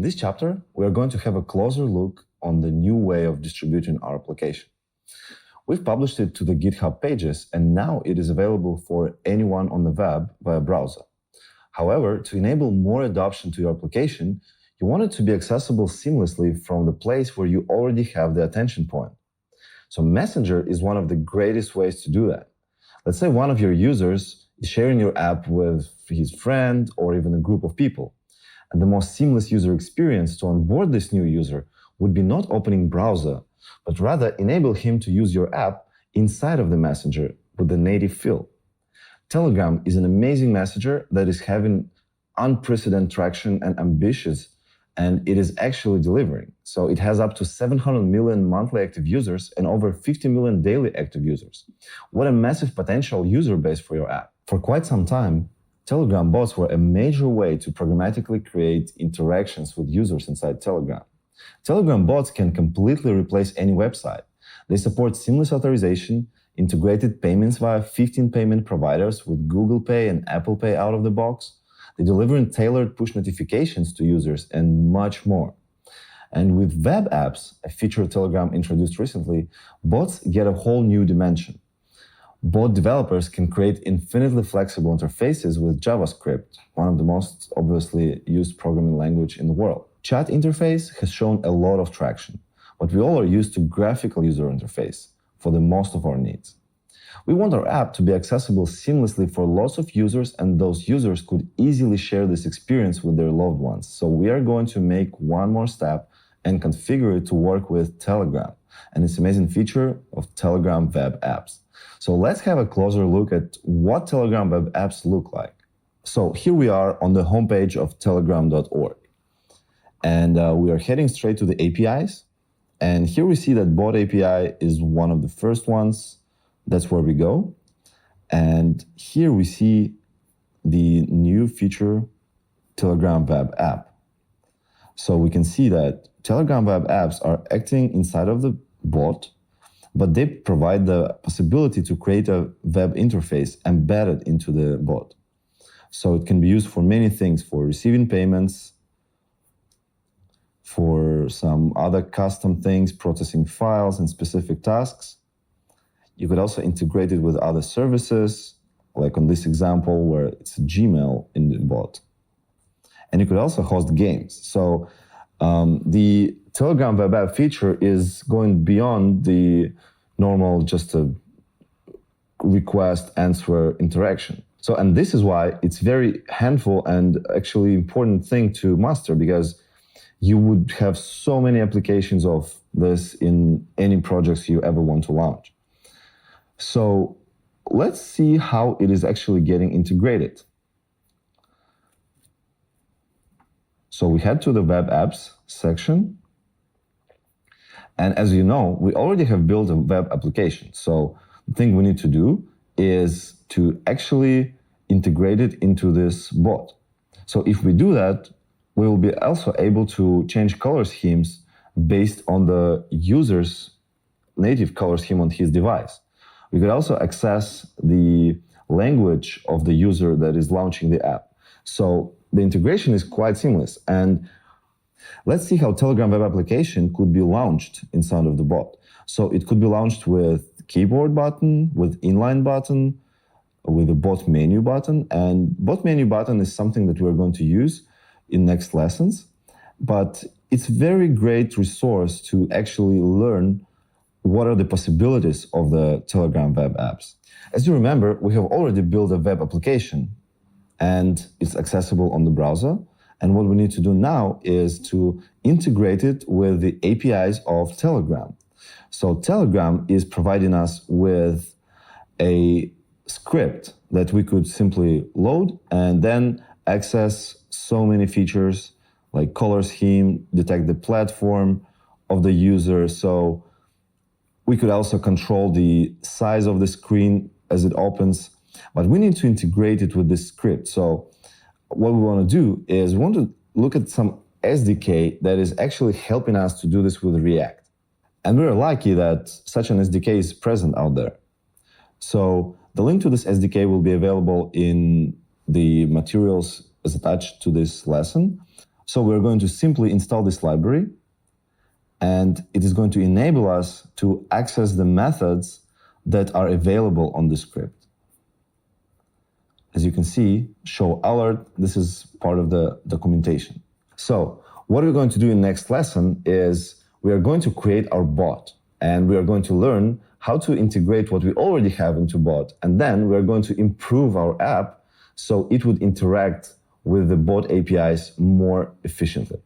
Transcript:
this chapter, we are going to have a closer look on the new way of distributing our application. We've published it to the GitHub pages, and now it is available for anyone on the web via browser. However, to enable more adoption to your application, you want it to be accessible seamlessly from the place where you already have the attention point. So Messenger is one of the greatest ways to do that. Let's say one of your users is sharing your app with his friend or even a group of people. And the most seamless user experience to onboard this new user would be not opening browser, but rather enable him to use your app inside of the Messenger with the native fill. Telegram is an amazing messenger that is having unprecedented traction and ambitious, and it is actually delivering. So it has up to 700 million monthly active users and over 50 million daily active users. What a massive potential user base for your app. For quite some time, Telegram bots were a major way to programmatically create interactions with users inside Telegram. Telegram bots can completely replace any website. They support seamless authorization, integrated payments via 15 payment providers with Google Pay and Apple Pay out of the box. They deliver tailored push notifications to users and much more. And with web apps, a feature Telegram introduced recently, bots get a whole new dimension. Bot developers can create infinitely flexible interfaces with JavaScript, one of the most obviously used programming language in the world. Chat interface has shown a lot of traction, but we all are used to graphical user interface for the most of our needs. We want our app to be accessible seamlessly for lots of users, and those users could easily share this experience with their loved ones. So we are going to make one more step and configure it to work with Telegram and its amazing feature of Telegram web apps. So let's have a closer look at what Telegram web apps look like. So here we are on the homepage of telegram.org. And we are heading straight to the APIs. And here we see that bot API is one of the first ones. That's where we go. And here we see the new feature, Telegram web app. So we can see that Telegram web apps are acting inside of the bot, but they provide the possibility to create a web interface embedded into the bot. So it can be used for many things, for receiving payments, for some other custom things, processing files and specific tasks. You could also integrate it with other services, like on this example where it's Gmail in the bot. And you could also host games. So the Telegram web app feature is going beyond the normal just a request answer interaction. So, and this is why it's very handful and actually important thing to master, because you would have so many applications of this in any projects you ever want to launch. So let's see how it is actually getting integrated. So we head to the web apps section. And as you know, we already have built a web application. So the thing we need to do is to actually integrate it into this bot. So if we do that, we will be also able to change color schemes based on the user's native color scheme on his device. We could also access the language of the user that is launching the app. So the integration is quite seamless. And let's see how Telegram web application could be launched inside of the bot. So it could be launched with keyboard button, with inline button, with a bot menu button. And bot menu button is something that we're going to use in next lessons. But it's a very great resource to actually learn what are the possibilities of the Telegram web apps. As you remember, we have already built a web application and it's accessible on the browser. And what we need to do now is to integrate it with the APIs of Telegram. So Telegram is providing us with a script that we could simply load and then access so many features like color scheme, detect the platform of the user. So we could also control the size of the screen as it opens, but we need to integrate it with this script. So what we want to do is we want to look at some SDK that is actually helping us to do this with React. And we're lucky that such an SDK is present out there. So the link to this SDK will be available in the materials as attached to this lesson. So we're going to simply install this library, and it is going to enable us to access the methods that are available on the script. As you can see, show alert, this is part of the documentation. So what we're going to do in next lesson is we are going to create our bot, and we are going to learn how to integrate what we already have into bot, and then we're going to improve our app so it would interact with the bot APIs more efficiently.